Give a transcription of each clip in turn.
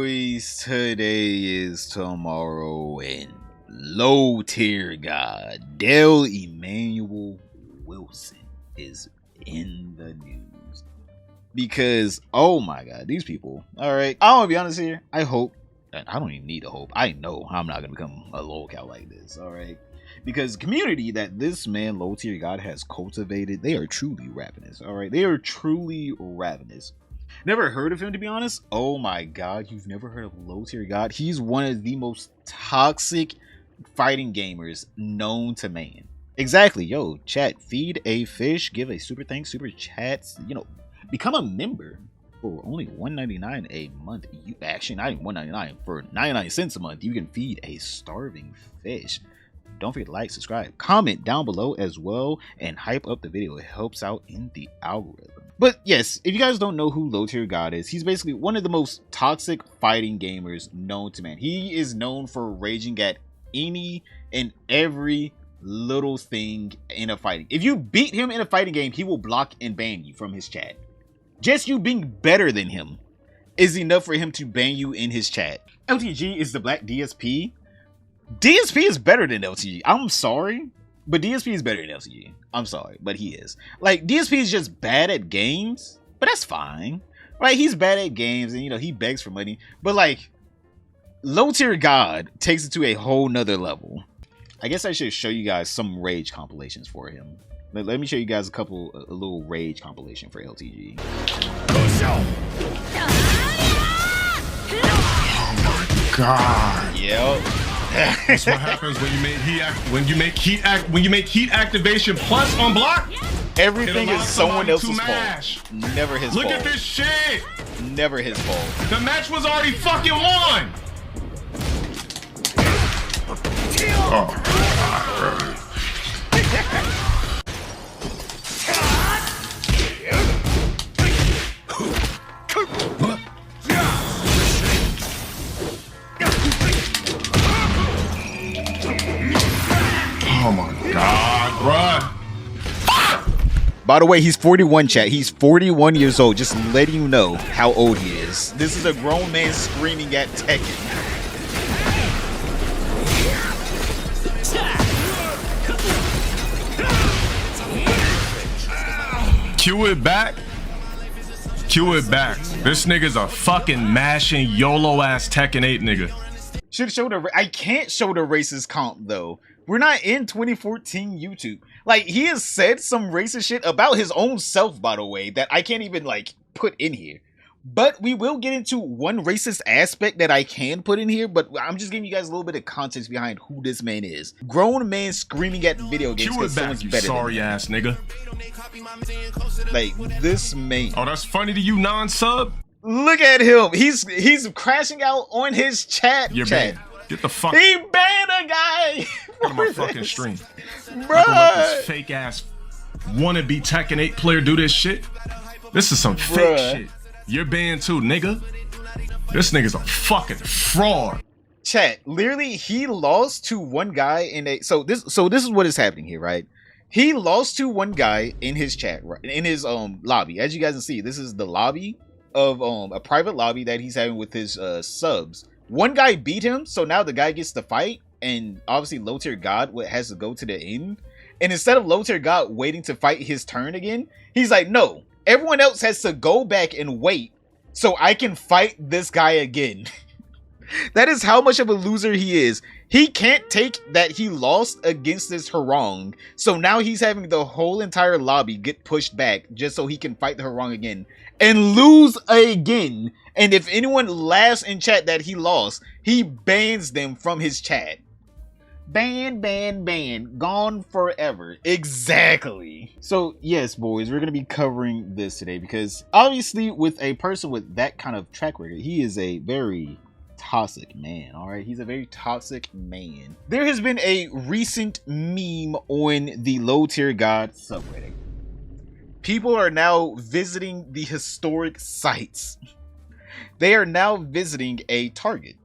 boys, today is tomorrow and LowTeirGod Dale Emmanuel Wilson is in the news because oh my god, these people. All right, I want to be honest here. I hope, and I don't even need to hope, I know I'm not gonna become a lolcow like this. All right, because the community that this man LowTeirGod has cultivated, they are truly ravenous. All right, they are truly ravenous. Never heard of him, to be honest. Oh my god, you've never heard of LowTeirGod? He's one of the most toxic fighting gamers known to man. Exactly. Yo, chat, feed a fish, give a super thanks, super chats, you know, become a member for only $1.99 a month. You actually not even $1.99, for 99 cents a month you can feed a starving fish. Don't forget to like, subscribe, comment down below as well, and hype up the video. It helps out in the algorithm. But yes, if you guys don't know who LowTeirGod is, he's basically one of the most toxic fighting gamers known to man. He is known for raging at any and every little thing in a fighting. If you beat him in a fighting game, he will block and ban you from his chat. Just you being better than him is enough for him to ban you in his chat. LTG is the black DSP. DSP is better than LTG. I'm sorry, but DSP is better than LTG. I'm sorry, but he is. Like, DSP is just bad at games, but that's fine. Right? He's bad at games and, you know, he begs for money. But, like, LowTeirGod takes it to a whole nother level. I guess I should show you guys some rage compilations for him. Let me show you guys a little rage compilation for LTG. Oh my god. Yep. That's what happens when you make heat activation plus on block. Everything is someone else's fault. Never his fault. Look at this shit. Never his fault. The match was already fucking won. Oh. Oh my god, bruh. By the way, he's 41, chat. He's 41 years old. Just letting you know how old he is. This is a grown man screaming at Tekken. Cue it back. Cue it back. This nigga's a fucking mashing YOLO ass Tekken 8 nigga. Should show the. I can't show the racist comp though. We're not in 2014 YouTube. Like, he has said some racist shit about his own self, by the way, that I can't even like put in here. But we will get into one racist aspect that I can put in here, but I'm just giving you guys a little bit of context behind who this man is. Grown man screaming at video games because someone's better sorry ass nigga. Like, this man. Oh, that's funny to you, non-sub? Look at him. He's crashing out on his chat. You're banned. Get the fuck. He banned a guy. On my fucking stream. Bruh. Let this fake ass wannabe Tekken 8 player do this shit. This is some fake shit. You're banned too, nigga. This nigga's a fucking fraud. Chat, literally, he lost to one guy in a. So this is what is happening here, right? He lost to one guy in his chat, right? In his lobby. As you guys can see, this is the lobby of a private lobby that he's having with his subs. One guy beat him, so now the guy gets to fight, and obviously LowTeirGod has to go to the end. And instead of LowTeirGod waiting to fight his turn again, he's like, no, everyone else has to go back and wait so I can fight this guy again. That is how much of a loser he is. He can't take that he lost against this Harong, so now he's having the whole entire lobby get pushed back just so he can fight the Harong again and lose again. And if anyone laughs in chat that he lost, he bans them from his chat. Ban, ban, ban. Gone forever. Exactly. So yes, boys, we're going to be covering this today because obviously with a person with that kind of track record, he is a very toxic man. All right, he's a very toxic man. There has been a recent meme on the LowTeirGod subreddit. People are now visiting the historic sites. They are now visiting a Target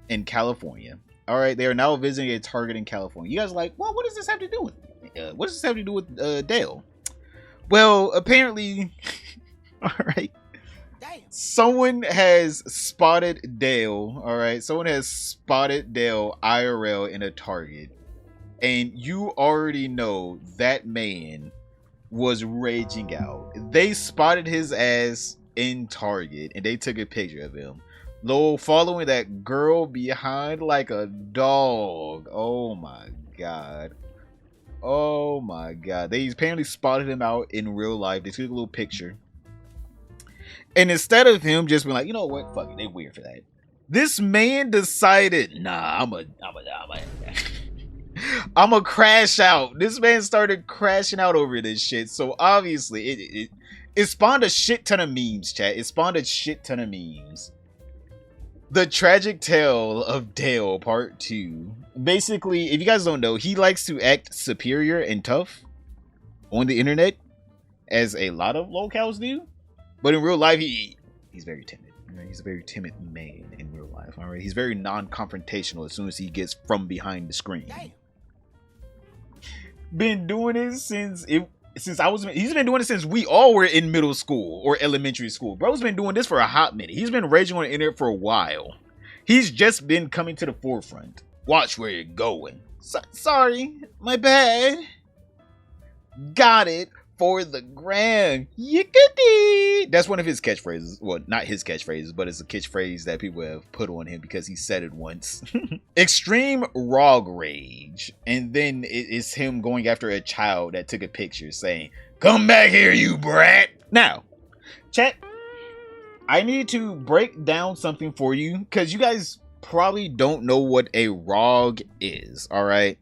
in California. All right, they are now visiting a Target in California. You guys are like, well, what does this have to do with? What does this have to do with Dale? Well, apparently, all right. Damn. Someone has spotted Dale, all right? Someone has spotted Dale IRL in a Target. And you already know that man was raging out. They spotted his ass in Target and they took a picture of him. Lowell following that girl behind like a dog. Oh my god. Oh my god. They apparently spotted him out in real life. They took a little picture. And instead of him just being like, you know what, fuck it, they weird for that. This man decided, nah, I'm a crash out. This man started crashing out over this shit. So obviously, it spawned a shit ton of memes, chat. It spawned a shit ton of memes. The Tragic Tale of Dale Part 2. Basically, if you guys don't know, he likes to act superior and tough on the internet, as a lot of locals do. But in real life, he's very timid. Right? He's a very timid man in real life. All right, he's very non-confrontational as soon as he gets from behind the screen. Been doing it since he's been doing it since we all were in middle school or elementary school. Bro's been doing this for a hot minute. He's been raging on the internet for a while. He's just been coming to the forefront. Watch where you're going. Sorry, my bad. Got it. For the gram. Yickety. That's one of his catchphrases. Well, not his catchphrases, but it's a catchphrase that people have put on him because he said it once. Extreme Rog Rage. And then it's him going after a child that took a picture saying, "Come back here, you brat." Now, chat, I need to break down something for you because you guys probably don't know what a Rog is, alright?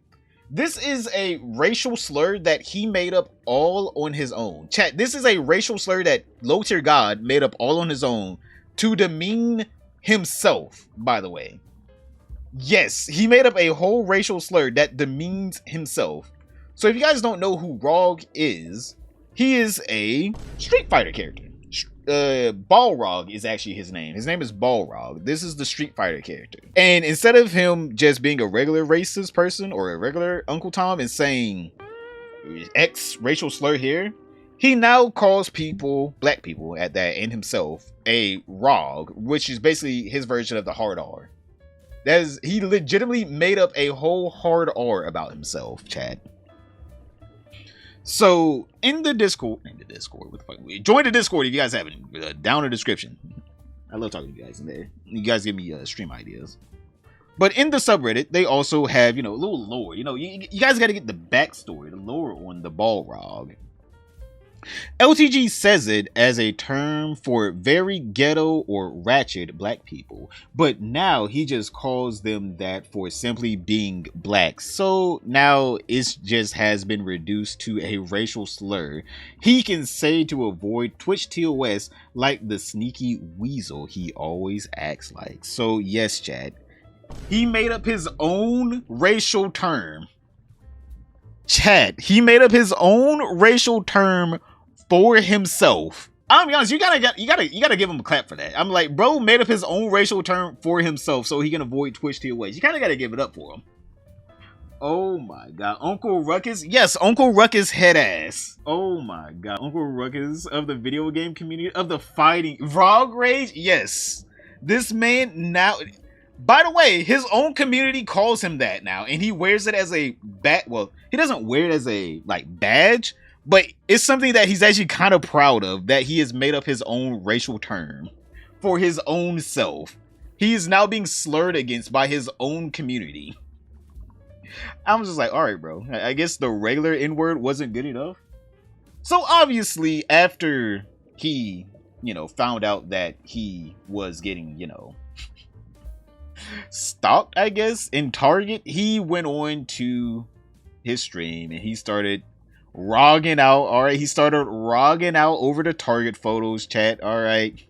This is a racial slur that he made up all on his own. Chat, this is a racial slur that LowTeirGod made up all on his own to demean himself, by the way. Yes, he made up a whole racial slur that demeans himself. So if you guys don't know who Rog is, he is a Street Fighter character. Balrog is actually his name. His name is Balrog. This is the Street Fighter character. And instead of him just being a regular racist person or a regular Uncle Tom and saying X racial slur here, he now calls people, black people at that, and himself, a Rog, which is basically his version of the hard R. That is, he legitimately made up a whole hard R about himself, Chad. So in the Discord, what the fuck? Join the Discord if you guys haven't. Down in the description. I love talking to you guys in there. You guys give me stream ideas. But in the subreddit, they also have, a little lore. You guys got to get the backstory, the lore on the Balrog. LTG says it as a term for very ghetto or ratchet black people, but now he just calls them that for simply being black. So now it just has been reduced to a racial slur he can say to avoid Twitch TOS like the sneaky weasel he always acts like. So yes, chat, he made up his own racial term. Chat, he made up his own racial term for himself. I'm gonna be honest, you gotta give him a clap for that. I'm like, bro made up his own racial term for himself so he can avoid Twitch TOS. You kinda gotta give it up for him. Oh my god, Uncle Ruckus? Yes, Uncle Ruckus head ass. Oh my god, Uncle Ruckus of the video game community, of the fighting Rog Rage? Yes. This man now, by the way, his own community calls him that now, and he wears it as a well, he doesn't wear it as a badge, but it's something that he's actually kind of proud of, that he has made up his own racial term for his own self. He is now being slurred against by his own community. I'm just like, all right, bro. I guess the regular N-word wasn't good enough. So obviously, after he, found out that he was getting, stalked, I guess, in Target, he went on to his stream and he started rogging out. All right, he started rogging out over the Target photos, chat. All right,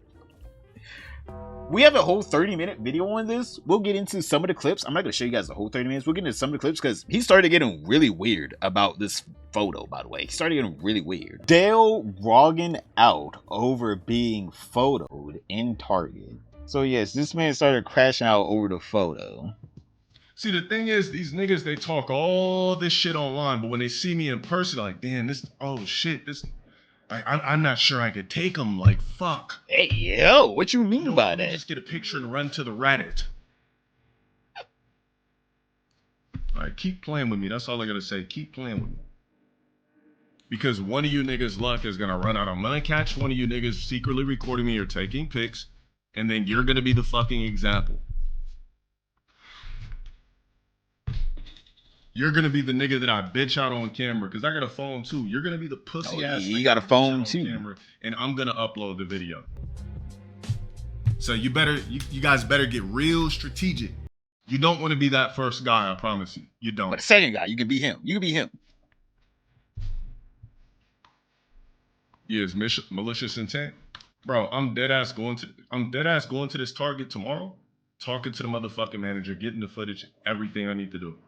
we have a whole 30-minute video on this. We'll get into some of the clips. I'm not gonna show you guys the whole 30 minutes. We'll get into some of the clips because he started getting really weird about this photo. By the way, he started getting really weird. Dale rogging out over being photoed in Target. So yes, this man started crashing out over the photo. See, the thing is, these niggas, they talk all this shit online, but when they see me in person, like, damn, this, oh shit, this. I'm not sure I could take them. Like, fuck. Hey, yo, what you mean by Let me that? just get a picture and run to the Reddit. All right, keep playing with me. That's all I gotta say. Keep playing with me. Because one of you niggas' luck is gonna run out. I'm gonna catch one of you niggas secretly recording me or taking pics, and then you're gonna be the fucking example. You're gonna be the nigga that I bitch out on camera, because I got a phone too. You're gonna be the pussy ass nigga. You got a phone too. Camera, and I'm gonna upload the video. So you guys better get real strategic. You don't want to be that first guy, I promise you. You don't. But the second guy, you can be him. You can be him. Yeah, it's malicious intent. Bro, I'm dead ass going to this Target tomorrow, talking to the motherfucking manager, getting the footage, everything I need to do.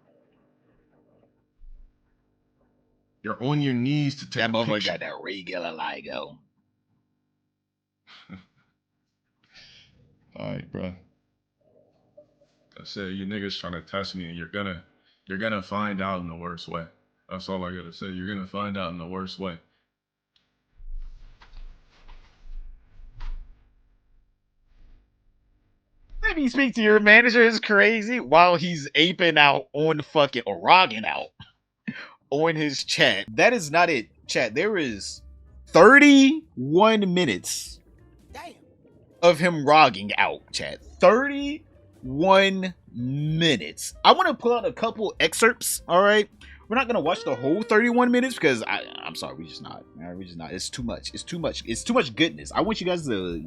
You're on your knees to take that a picture. That motherfucker got that regular LIGO. All right, bro. I said you niggas trying to test me, and you're gonna find out in the worst way. That's all I gotta say. You're gonna find out in the worst way. If you speak to your manager is crazy while he's aping out on fucking or rogging out on his chat. That is not it, chat. There is 31 minutes of him rogging out, chat. 31 minutes. I want to pull out a couple excerpts, all right? We're not going to watch the whole 31 minutes because I'm sorry, we're just not. We're just not. It's too much. It's too much. It's too much goodness. I want you guys to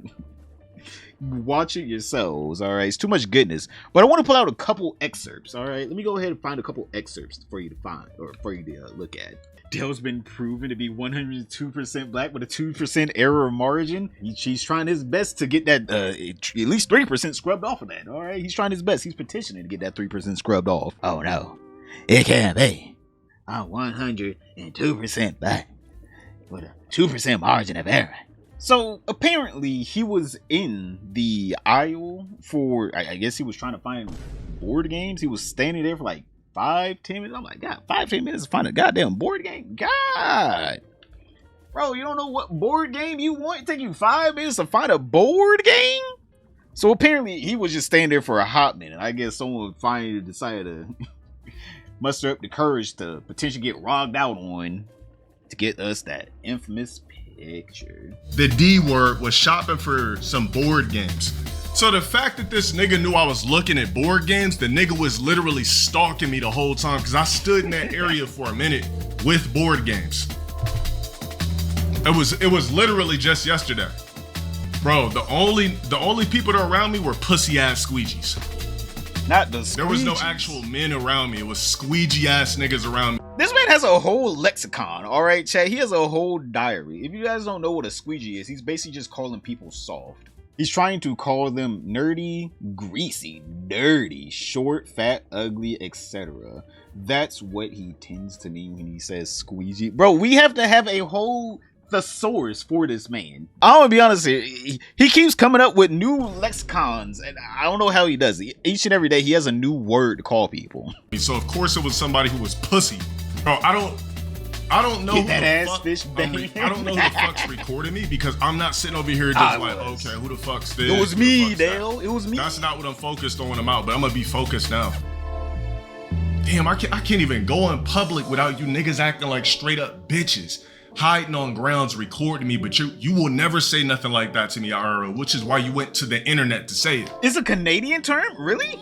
watch it yourselves, all right? It's too much goodness. But I want to pull out a couple excerpts, all right? Let me go ahead and find a couple excerpts for you to find or for you to look at. Dale's been proven to be 102% black with a 2% error margin. He's trying his best to get that at least 3% scrubbed off of that, all right? He's trying his best. He's petitioning to get that 3% scrubbed off. Oh, no. It can't be. I'm 102% black with a 2% margin of error. So apparently he was in the aisle for, I guess he was trying to find board games. He was standing there for like 5-10 minutes. I'm like, God, 5-10 minutes to find a goddamn board game? God. Bro, you don't know what board game you want? It take you 5 minutes to find a board game? So apparently he was just standing there for a hot minute. I guess someone finally decided to muster up the courage to potentially get rogged out on to get us that infamous picture. The D word was shopping for some board games. So the fact that this nigga knew I was looking at board games, the nigga was literally stalking me the whole time because I stood in that area for a minute with board games. It was literally just yesterday. Bro, the only people that were around me were pussy ass squeegees. Not the squeegees. There was no actual men around me. It was squeegee ass niggas around me. This man has a whole lexicon, all right, chat. He has a whole diary. If you guys don't know what a squeegee is, he's basically just calling people soft. He's trying to call them nerdy, greasy, dirty, short, fat, ugly, etc. That's what he tends to mean when he says squeegee. Bro, we have to have a whole thesaurus for this man. I'm gonna be honest here. He keeps coming up with new lexicons, and I don't know how he does it. Each and every day, he has a new word to call people. So of course it was somebody who was pussy. Bro, I don't know Get that ass fish bang. I don't know who the fuck's recording me because I'm not sitting over here just like, okay, who the fuck's this? It was me, Dale. It was me. That's not what I'm focused on them out, but I'm gonna be focused now. Damn, I can't even go in public without you niggas acting like straight up bitches, hiding on grounds, recording me, but you will never say nothing like that to me, IRL, which is why you went to the internet to say it. It's a Canadian term? Really?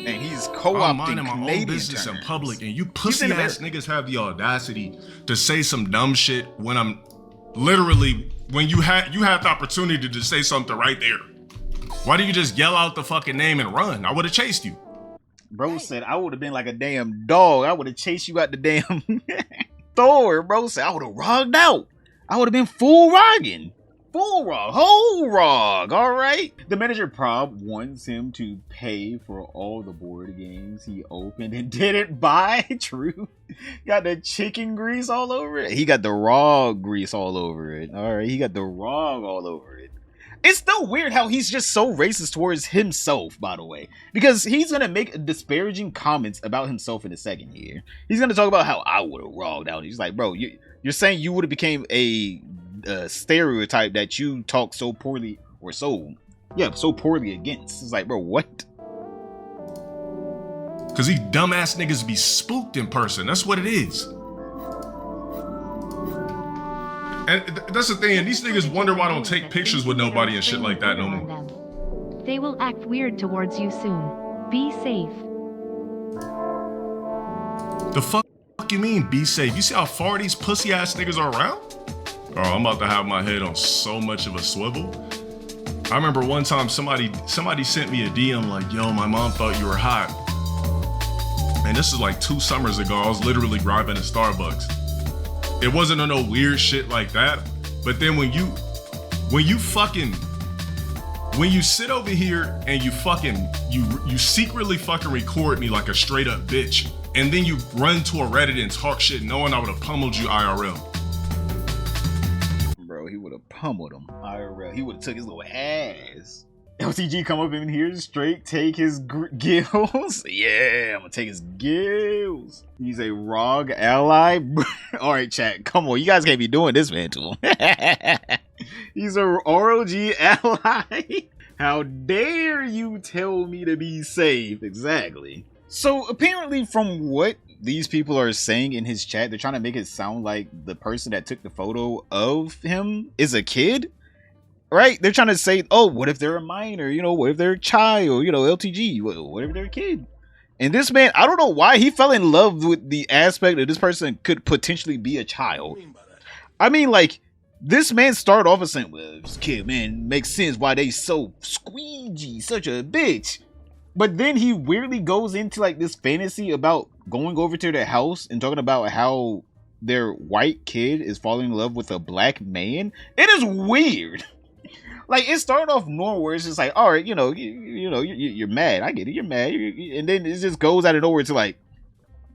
And he's co-opting I'm minding my Canadian own business terms. in public, and you pussy ass niggas have the audacity to say some dumb shit when I'm literally, when you had the opportunity to say something right there. Why do you just yell out the fucking name and run? I would have chased you. Bro said I would have been like a damn dog. I would have chased you out the damn store. Bro said I would have rogged out. I would have been full rogging. Full rog, whole rog, all right? The manager prob wants him to pay for all the board games he opened and didn't buy. True. Got the chicken grease all over it. He got the raw grease all over it. All right, he got the raw all over it. It's still weird how he's just so racist towards himself, by the way. Because he's going to make disparaging comments about himself in a second here. He's going to talk about how I would have rogged out. He's like, bro, you're saying you would have became a stereotype that you talk so poorly or so poorly against. It's like, bro, what? Cause these dumbass niggas be spooked in person. That's what it is. And that's the thing. And these niggas wonder why I don't take pictures with nobody and shit like that no more. They will act weird towards you soon. Be safe. The fuck you mean, be safe? You see how far these pussy ass niggas are around? Oh, I'm about to have my head on so much of a swivel. I remember one time somebody sent me a DM like, yo, my mom thought you were hot. And this is like 2 summers ago. I was literally driving to Starbucks. It wasn't no weird shit like that. But then when you sit over here and you secretly fucking record me like a straight up bitch, and then you run to a Reddit and talk shit knowing I would have pummeled you IRL. Bro, he would have pummeled him IRL. He would have took his little ass. LTG come up in here straight, take his gills. Yeah, I'm gonna take his gills. He's a ROG ally. All right, chat, come on. You guys can't be doing this, man, to him. He's a ROG ally. How dare you tell me to be safe? Exactly. So apparently from what these people are saying in his chat, they're trying to make it sound like the person that took the photo of him is a kid. Right? They're trying to say, oh, what if they're a minor? You know, what if they're a child? You know, LTG, what if they're a kid? And this man, I don't know why he fell in love with the aspect that this person could potentially be a child. I mean, like, this man started off as saying, well, this kid, man, makes sense why they so squeegee, such a bitch. But then he weirdly goes into like this fantasy about going over to their house and talking about how their white kid is falling in love with a black man. It is weird. Like, it started off normal where it's just like, all right, you're mad. I get it, you're mad. And then it just goes out of nowhere to like,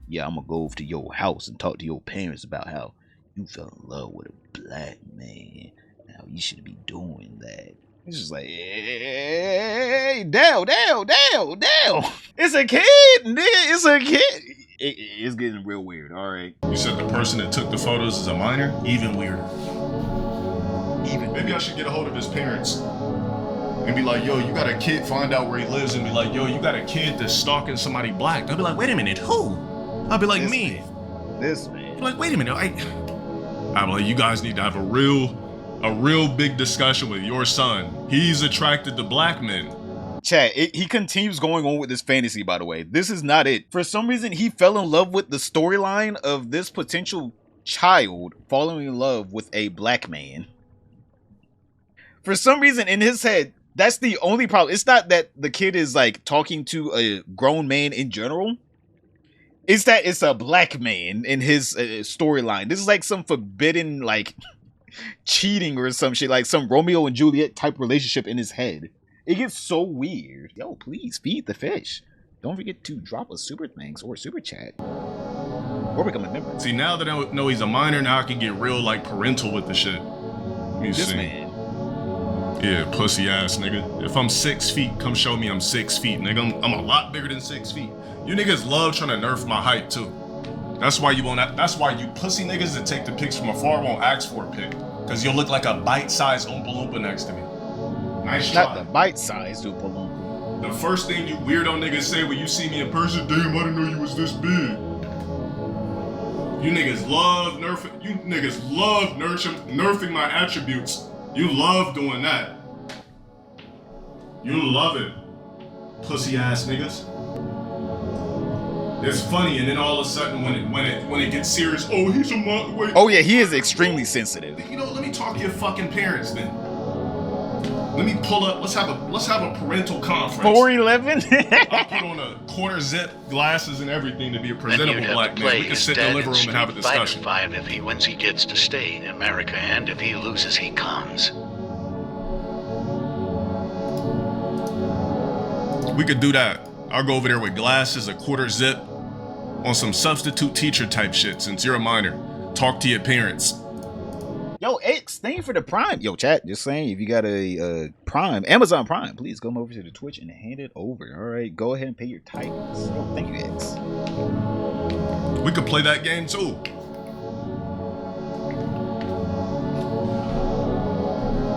yeah, I'm gonna go over to your house and talk to your parents about how you fell in love with a black man. Now you shouldn't be doing that. It's just like, hey, down. It's a kid, nigga. It's a kid. It's getting real weird, all right. You said the person that took the photos is a minor? Even weirder. Maybe I should get a hold of his parents and be like, yo, you got a kid, find out where he lives, and be like, yo, you got a kid that's stalking somebody black. They'll be like, wait a minute, who? I'll be like, This man. Like, wait a minute. I'm like, you guys need to have a real big discussion with your son. He's attracted to black men. Chat, he continues going on with this fantasy, by the way. This is not it. For some reason, he fell in love with the storyline of this potential child falling in love with a black man. For some reason, in his head, that's the only problem. It's not that the kid is like talking to a grown man in general. It's that it's a black man in his storyline. This is like some forbidden, like, cheating or some shit, like some Romeo and Juliet type relationship in his head. It gets so weird. Yo, please feed the fish. Don't forget to drop a super thanks or super chat. Or become a member. See, now that I know he's a minor, now I can get real, like, parental with the shit. This man. Yeah, pussy ass nigga. If I'm 6 feet, come show me I'm 6 feet, nigga. I'm a lot bigger than 6 feet. You niggas love trying to nerf my height too. That's why you pussy niggas that take the pics from afar won't ask for a pic. Cause you'll look like a bite-sized Oompa Loompa next to me. Nice try. Not the bite-sized Oompa Loompa. The first thing you weirdo niggas say when you see me in person, damn, I didn't know you was this big. You niggas love nerfing. You niggas love nerfing my attributes. You love doing that. You love it. Pussy ass niggas. It's funny, and then all of a sudden when it gets serious, oh, he's a wait. Oh yeah, he is extremely sensitive. You know, let me talk to your fucking parents then. Let me pull up. Let's have a parental conference. 4'11". I'll put on a quarter zip, glasses, and everything to be a presentable black man. We can sit in the living room and have a discussion. 5 if he wins, he gets to stay in America, and if he loses, he comes. We could do that. I'll go over there with glasses, a quarter zip, on some substitute teacher type shit. Since you're a minor, talk to your parents. Yo, X, thank you for the Prime. Yo, chat, just saying, if you got a Prime, Amazon Prime, please come over to the Twitch and hand it over. All right, go ahead and pay your titles. Yo, thank you, X. We could play that game too.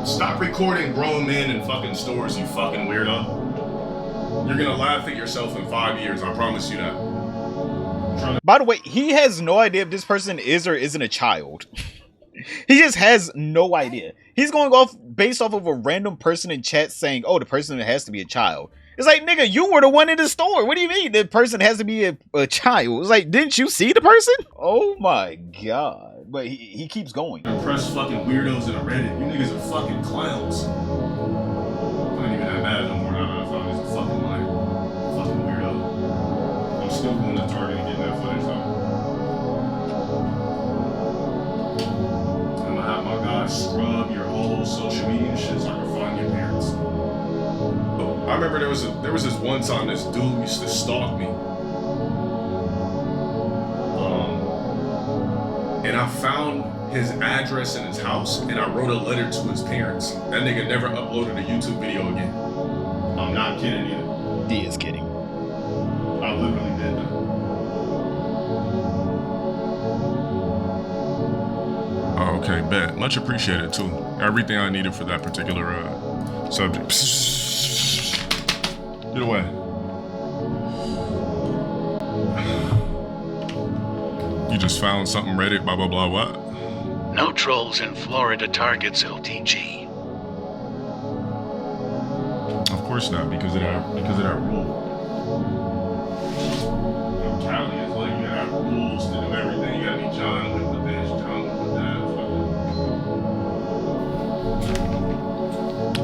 Stop recording grown men in fucking stores, you fucking weirdo. You're gonna laugh at yourself in 5 years, I promise you that. By the way, he has no idea if this person is or isn't a child. He just has no idea. He's going off based off of a random person in chat saying, oh, the person has to be a child. It's like, nigga, you were the one in the store. What do you mean the person has to be a child? It's like, didn't you see the person? Oh my god. But he keeps going. Impress fucking weirdos in a Reddit. You niggas are fucking clowns. I'm not even that bad no more now that I found this fucking liar. Fucking weirdo. I'm still going to Target and getting that footage though. I'm gonna have my guys scrub your whole social media shit so I can find your parents. Oh, I remember there was this one time this dude used to stalk me. And I found his address in his house, and I wrote a letter to his parents. That nigga never uploaded a YouTube video again. I'm not kidding either. He is kidding. I literally did that. Oh, okay, bet. Much appreciated too. Everything I needed for that particular subject. Get away. You just found something Reddit, blah, blah, blah, what? No trolls in Florida targets LTG. Of course not, because of that rule. You know, Cali is like, you gotta have rules to do everything. You gotta be John with this, John with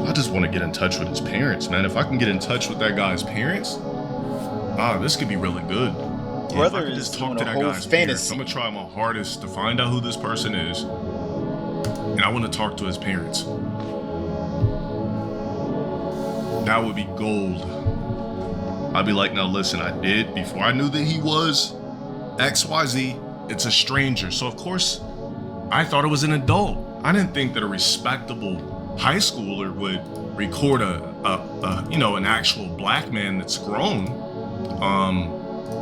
that. I just want to get in touch with his parents, man. If I can get in touch with that guy's parents, this could be really good. Brother if I could is just talk doing to a that whole guy's parents, fantasy. I'm gonna try my hardest to find out who this person is, and I want to talk to his parents. That would be gold. I'd be like, now listen, I did, before I knew that he was XYZ, it's a stranger. So of course, I thought it was an adult. I didn't think that a respectable high schooler would record an actual black man that's grown,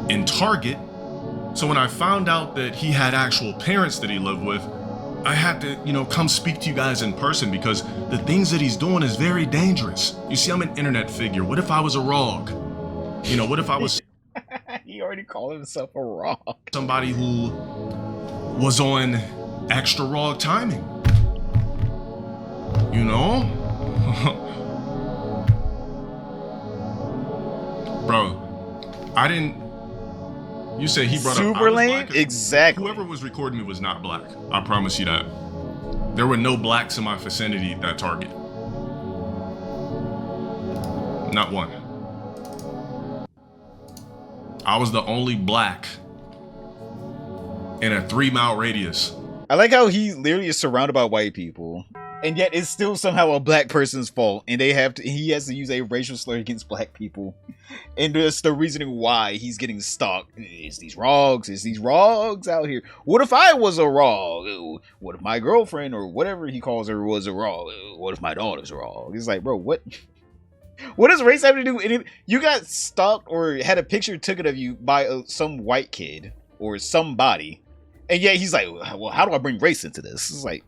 in Target. So when I found out that he had actual parents that he lived with, I had to, come speak to you guys in person, because the things that he's doing is very dangerous. You see, I'm an internet figure. What if I was a ROG? What if I was He already called himself a ROG. Somebody who was on extra ROG timing? Bro, I didn't. You said he brought Super up lame? Exactly. Whoever was recording me was not black. I promise you that. There were no blacks in my vicinity at that Target. Not one. I was the only black in a 3-mile radius. I like how he literally is surrounded by white people, and yet it's still somehow a black person's fault, and he has to use a racial slur against black people, and that's the reasoning why he's getting stalked. It's these ROGs out here. What if I was a ROG? What if my girlfriend or whatever he calls her was a ROG? What if my daughter's a ROG? It's like, bro, what? What does race have to do with anything? You got stalked or had a picture taken of you by some white kid or somebody, and yet he's like, well, how do I bring race into this? It's like,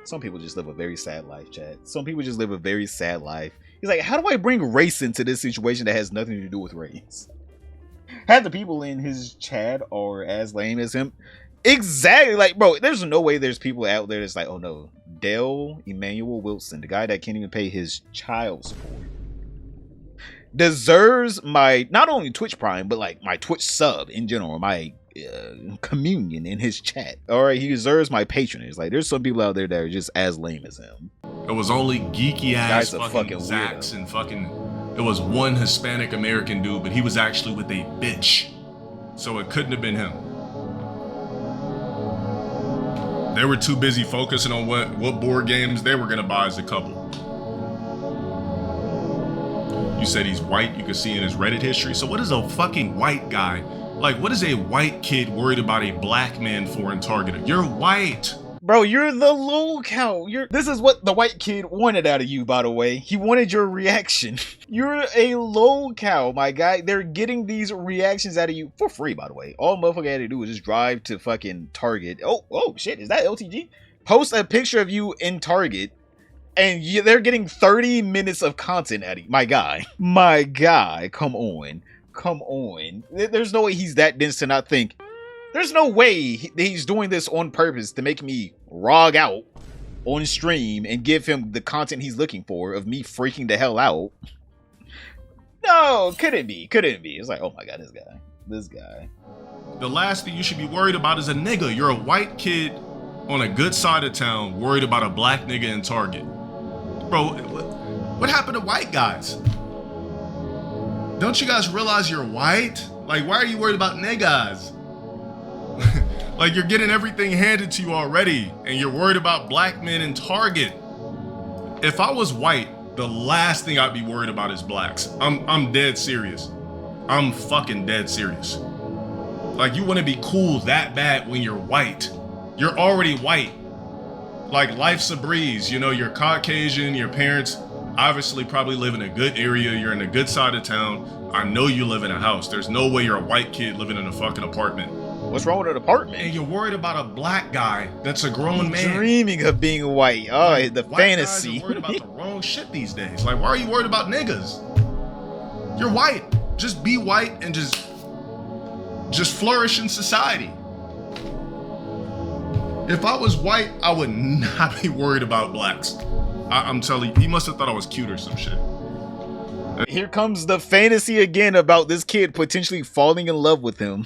some people just live a very sad life, Chad. Some people just live a very sad life. He's like, how do I bring race into this situation that has nothing to do with race? Half the people in his chat are as lame as him. Exactly. Like, bro, there's no way there's people out there that's like, oh no, Dale Emmanuel Wilson, the guy that can't even pay his child support, deserves my, not only Twitch Prime, but like my Twitch sub in general, my communion in his chat. All right, he deserves my patronage. Like, there's some people out there that are just as lame as him. It was only geeky ass Guy's a fucking Zacks and fucking. It was one Hispanic American dude, but he was actually with a bitch, so it couldn't have been him. They were too busy focusing on what board games they were gonna buy as a couple. You said he's white. You can see in his Reddit history. So what is a fucking white guy? Like, what is a white kid worried about a black man for in Target? You're white. Bro, you're the lol-cow. This is what the white kid wanted out of you, by the way. He wanted your reaction. You're a lol-cow, my guy. They're getting these reactions out of you for free, by the way. All motherfucker had to do was just drive to fucking Target. Oh, shit, is that LTG? Post a picture of you in Target And they're getting 30 minutes of content at it. My guy, come on. There's no way he's that dense to not think. There's no way he's doing this on purpose to make me rog out on stream and give him the content he's looking for of me freaking the hell out. No, couldn't be. It's like, oh my god, this guy. The last thing you should be worried about is a nigga. You're a white kid on a good side of town worried about a black nigga in Target. Bro, what happened to white guys? Don't you guys realize you're white? Like, why are you worried about niggas? Like, you're getting everything handed to you already, and you're worried about black men in Target. If I was white, the last thing I'd be worried about is blacks. I'm dead serious. I'm fucking dead serious. Like, you want to be cool that bad when you're white. You're already white. Like, life's a breeze. You know, you're Caucasian, your parents obviously probably live in a good area. You're in a good side of town. I know you live in a house. There's no way you're a white kid living in a fucking apartment. What's wrong with an apartment? And you're worried about a black guy that's a grown man. Dreaming of being white. Oh, like, the white fantasy. Guys are worried about the wrong shit these days. Like, why are you worried about niggas? You're white. Just be white and just flourish in society. If I was white, I would not be worried about blacks. I'm telling you, he must have thought I was cute or some shit. Here comes the fantasy again about this kid potentially falling in love with him.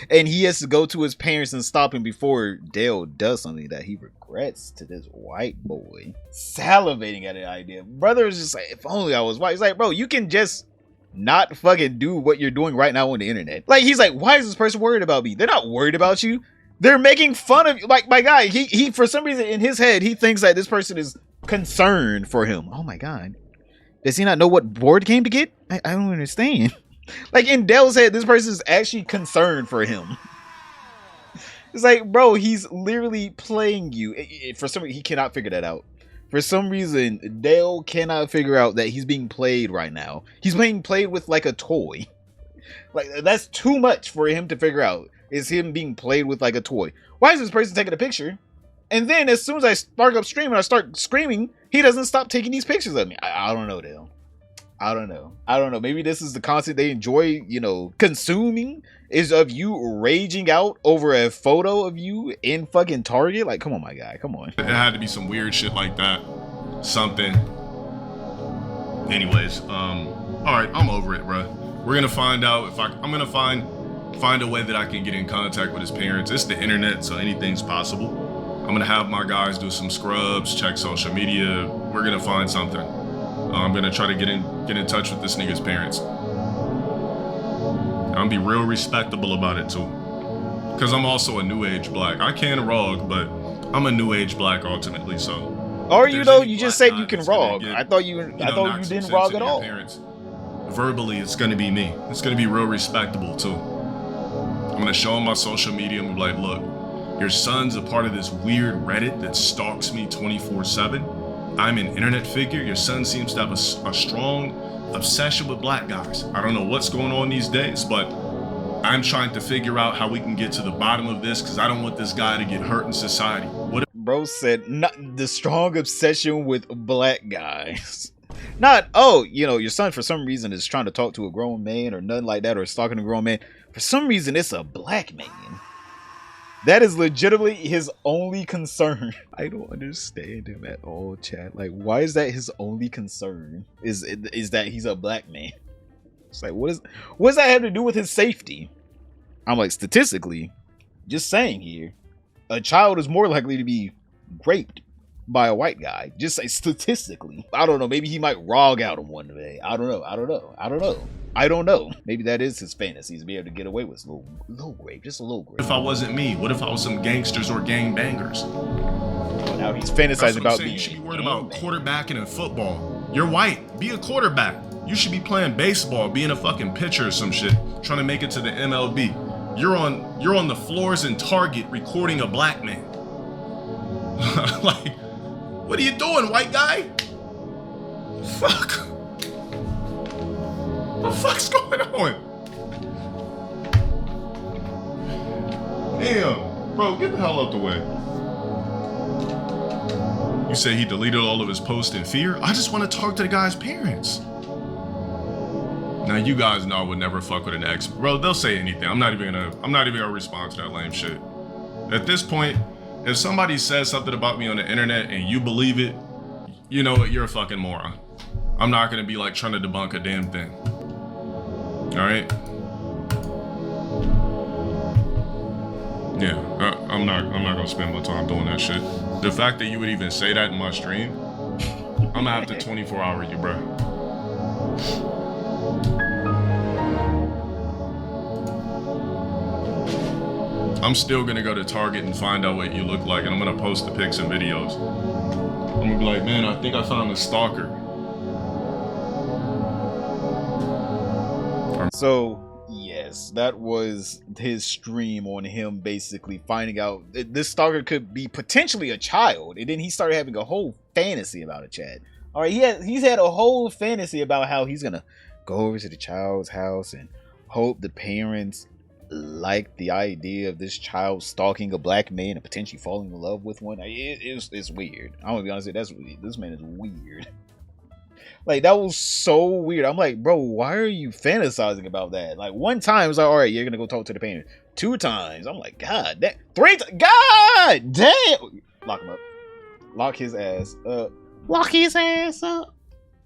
And he has to go to his parents and stop him before Dale does something that he regrets to this white boy. Salivating at the idea. Brother is just like, if only I was white. He's like, bro, you can just not fucking do what you're doing right now on the internet. Like, he's like, why is this person worried about me? They're not worried about you. They're making fun of you. Like, my guy, he for some reason in his head, he thinks that this person is concerned for him. Oh my god. Does he not know what board game to get? I don't understand. Like, in Dale's head, this person is actually concerned for him. It's like, bro, he's literally playing you. For some reason, he cannot figure that out. For some reason, Dale cannot figure out that he's being played right now. He's being played with like a toy. Like, that's too much for him to figure out. Is him being played with like a toy. Why is this person taking a picture? And then as soon as I start up streaming, I start screaming, he doesn't stop taking these pictures of me. I don't know, Dale. I don't know. Maybe this is the content they enjoy, you know, consuming, is of you raging out over a photo of you in fucking Target. Like, come on, my guy. Come on. It had to be some weird shit like that. Something. Anyways, all right, I'm over it, bro. We're gonna find out if I'm gonna find a way that I can get in contact with his parents. It's the internet, so anything's possible. I'm gonna have my guys do some scrubs, check social media. We're gonna find something. I'm gonna try to get in touch with this nigga's parents. I'm gonna be real respectable about it too, cause I'm also a new age black. I can rog, but I'm a new age black ultimately. So. Are you though? You just said you can rog. I thought you didn't rog at all. Parents. Verbally, it's gonna be me. It's gonna be real respectable too. I'm gonna show him my social media and be like, look, your son's a part of this weird Reddit that stalks me 24/7. I'm an internet figure. Your son seems to have a strong obsession with black guys. I don't know what's going on these days, but I'm trying to figure out how we can get to the bottom of this, because I don't want this guy to get hurt in society. What? Bro said, not the strong obsession with black guys. Not, oh, you know, your son for some reason is trying to talk to a grown man or nothing like that, or stalking a grown man. For some reason, it's a black man. That is legitimately his only concern. I don't understand him at all, chat. Like, why is that his only concern? Is that he's a black man? It's like, what does that have to do with his safety? I'm like, statistically, just saying here, a child is more likely to be raped by a white guy. Just say statistically. I don't know. Maybe he might rog out him one day. I don't know. Maybe that is his fantasy, to be able to get away with a little rape, just a little rape. If I wasn't me, what if I was some gangsters or gang bangers? Well, now he's fantasizing about being. You should be worried about quarterbacking in football. You're white. Be a quarterback. You should be playing baseball, being a fucking pitcher or some shit, trying to make it to the MLB. You're on the floors in Target recording a black man. Like, what are you doing, white guy? Fuck. What the fuck's going on? Damn, bro, get the hell out the way. You say he deleted all of his posts in fear? I just want to talk to the guy's parents. Now you guys know I would never fuck with an ex. Bro, they'll say anything. I'm not even gonna respond to that lame shit. At this point, if somebody says something about me on the internet and you believe it, you know what, you're a fucking moron. I'm not gonna be like trying to debunk a damn thing. Alright? Yeah, I'm not gonna spend my time doing that shit. The fact that you would even say that in my stream, I'm gonna have to 24-hour you, bro. I'm still gonna go to Target and find out what you look like, and I'm gonna post the pics and videos. I'm gonna be like, man, I think I found a stalker. So, yes, that was his stream on him basically finding out that this stalker could be potentially a child, and then he started having a whole fantasy about it, Chad. All right, he's had a whole fantasy about how he's gonna go over to the child's house and hope the parents like the idea of this child stalking a black man and potentially falling in love with one. It's weird. I'm gonna be honest with you, this man is weird. Like, that was so weird. I'm like, bro, why are you fantasizing about that? Like, one time it's like, all right, you're gonna go talk to the parents. 2 times, I'm like, God damn. 3 times, God damn. Lock him up. Lock his ass up. Lock his ass up.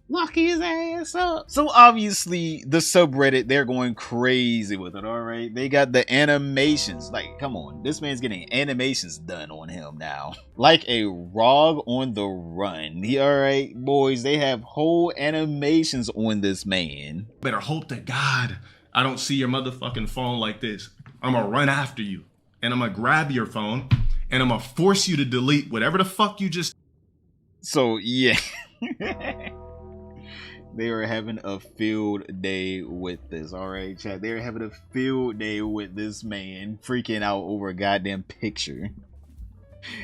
Lock his ass up. So obviously the subreddit, they're going crazy with it. All right, they got the animations. Like, come on, this man's getting animations done on him now, like a rog on the run. All right, boys, they have whole animations on this man. Better hope to God I don't see your motherfucking phone like this. I'm gonna run after you and I'm gonna grab your phone and I'm gonna force you to delete whatever the fuck you just. So yeah. They were having a field day with this, all right, chat. They were having a field day with this man freaking out over a goddamn picture.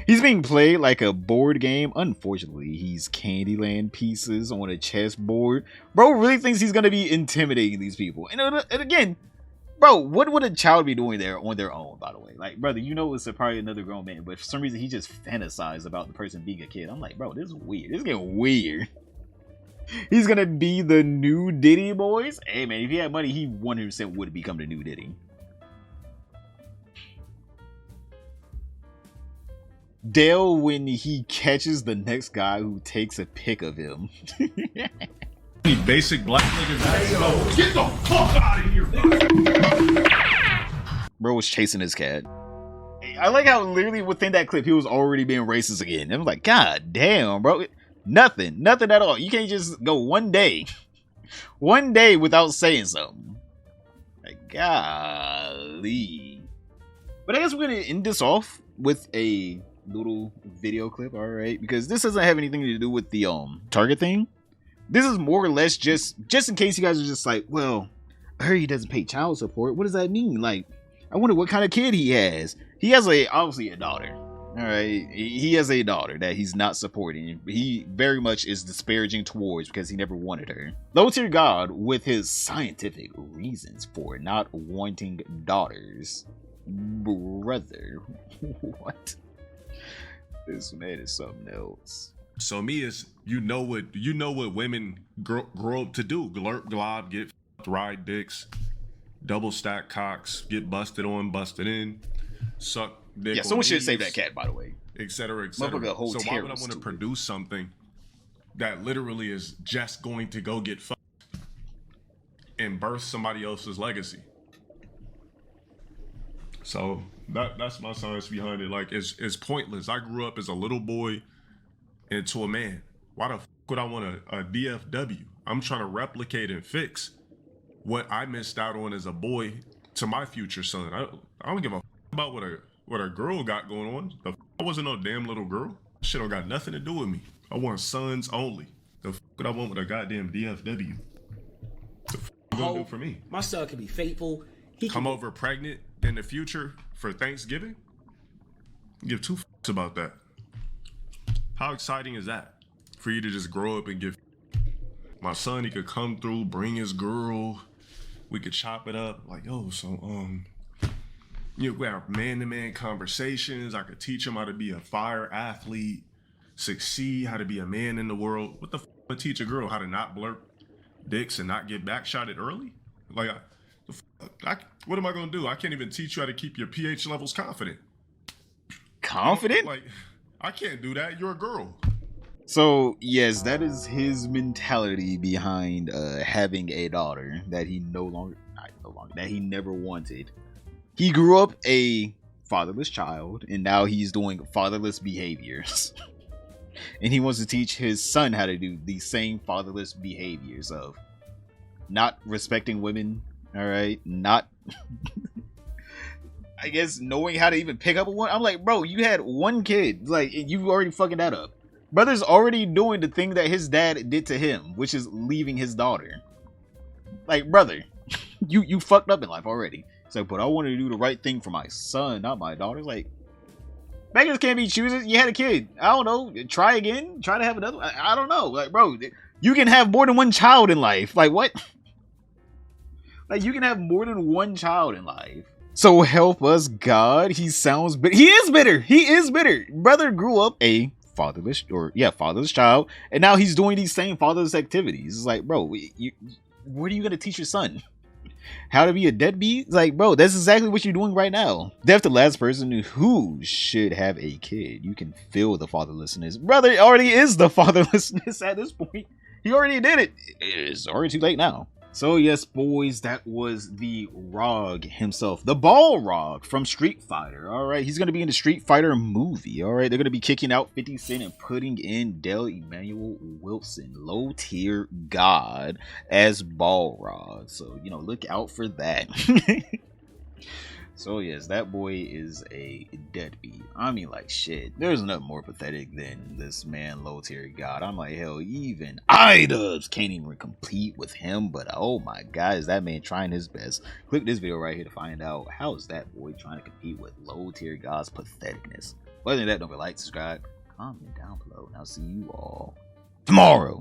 He's being played like a board game. Unfortunately, he's Candyland pieces on a chessboard. Bro really thinks he's gonna be intimidating these people. And again, bro, what would a child be doing there on their own, by the way? Like, brother, you know it's probably another grown man, but for some reason he just fantasized about the person being a kid. I'm like, bro, this is weird. This is getting weird. He's gonna be the new Diddy, boys. Hey man, if he had money, he 100% would become the new Diddy. Dale when he catches the next guy who takes a pic of him. Basic black niggas. Get the fuck out of here, bro was chasing his cat. I like how literally within that clip he was already being racist again. I was like, God damn, bro. Nothing at all. You can't just go one day without saying something. Like, golly. But I guess we're gonna end this off with a little video clip, all right? Because this doesn't have anything to do with the Target thing. This is more or less just in case you guys are just like, well, I heard he doesn't pay child support. What does that mean? Like, I wonder what kind of kid he has. He has obviously a daughter. All right, he has a daughter that he's not supporting. He very much is disparaging towards because he never wanted her. LowTeirGod with his scientific reasons for not wanting daughters. Brother, what? This man is something else. So me is you know what women grow up to do. Glurp glob, get ride dicks, double stack cocks, get busted on, busted in, suck. Yeah, someone should save that cat, by the way. Etc. etc. So why would I want to produce something that literally is just going to go get fucked and birth somebody else's legacy? So that's my science behind it. Like, it's pointless. I grew up as a little boy into a man. Why the fuck would I want a DFW? I'm trying to replicate and fix what I missed out on as a boy to my future son. I don't give a fuck about what a girl got going on. I wasn't no damn little girl. Shit don't got nothing to do with me. I want sons only. The fuck would I want with a goddamn DFW? The fuck you gonna do for me? My son can be faithful. He come over pregnant in the future for Thanksgiving? Give 2 fucks about that. How exciting is that? For you to just grow up and give my son, he could come through, bring his girl, we could chop it up. Like, yo, so we have man-to-man conversations. I could teach him how to be a fire athlete, succeed, how to be a man in the world. What the fuck teach a girl how to not blurt dicks and not get backshotted early? Like, what am I gonna do? I can't even teach you how to keep your pH levels confident. Confident? Like, I can't do that. You're a girl. So yes, that is his mentality behind having a daughter that he that he never wanted. He grew up a fatherless child, and now he's doing fatherless behaviors. And he wants to teach his son how to do the same fatherless behaviors of not respecting women, all right, not I guess knowing how to even pick up a one. I'm like, bro, you had one kid, like, and you already fucking that up. Brother's already doing the thing that his dad did to him, which is leaving his daughter. Like, brother, you fucked up in life already. It's like, but I wanted to do the right thing for my son, not my daughter. Like, beggars can't be choosers. You had a kid. I don't know. Try again. Try to have another. I don't know. Like, bro, you can have more than one child in life. Like, what? Like, you can have more than one child in life. So help us, God. He sounds bitter. He is bitter. He is bitter. Brother grew up a fatherless child, and now he's doing these same fatherless activities. It's like, bro, what are you gonna teach your son? How to be a deadbeat? It's like, bro, that's exactly what you're doing right now. Death the last person who should have a kid. You can feel the fatherlessness. Brother already is the fatherlessness at this point. He already did it. It's already too late now. So yes, boys, that was the Rog himself, the Balrog from Street Fighter. All right, he's gonna be in the Street Fighter movie. All right, they're gonna be kicking out 50 Cent and putting in Del Emmanuel Wilson, LowTeirGod, as Balrog. So look out for that. So yes, that boy is a deadbeat. I mean, like, shit, there's nothing more pathetic than this man LowTeirGod. I'm like, hell, even iDubbbz can't even compete with him. But oh my god, is that man trying his best? Click this video right here to find out how is that boy trying to compete with LowTeirGod's patheticness. Other than that, don't forget to like, subscribe, comment down below, and I'll see you all tomorrow.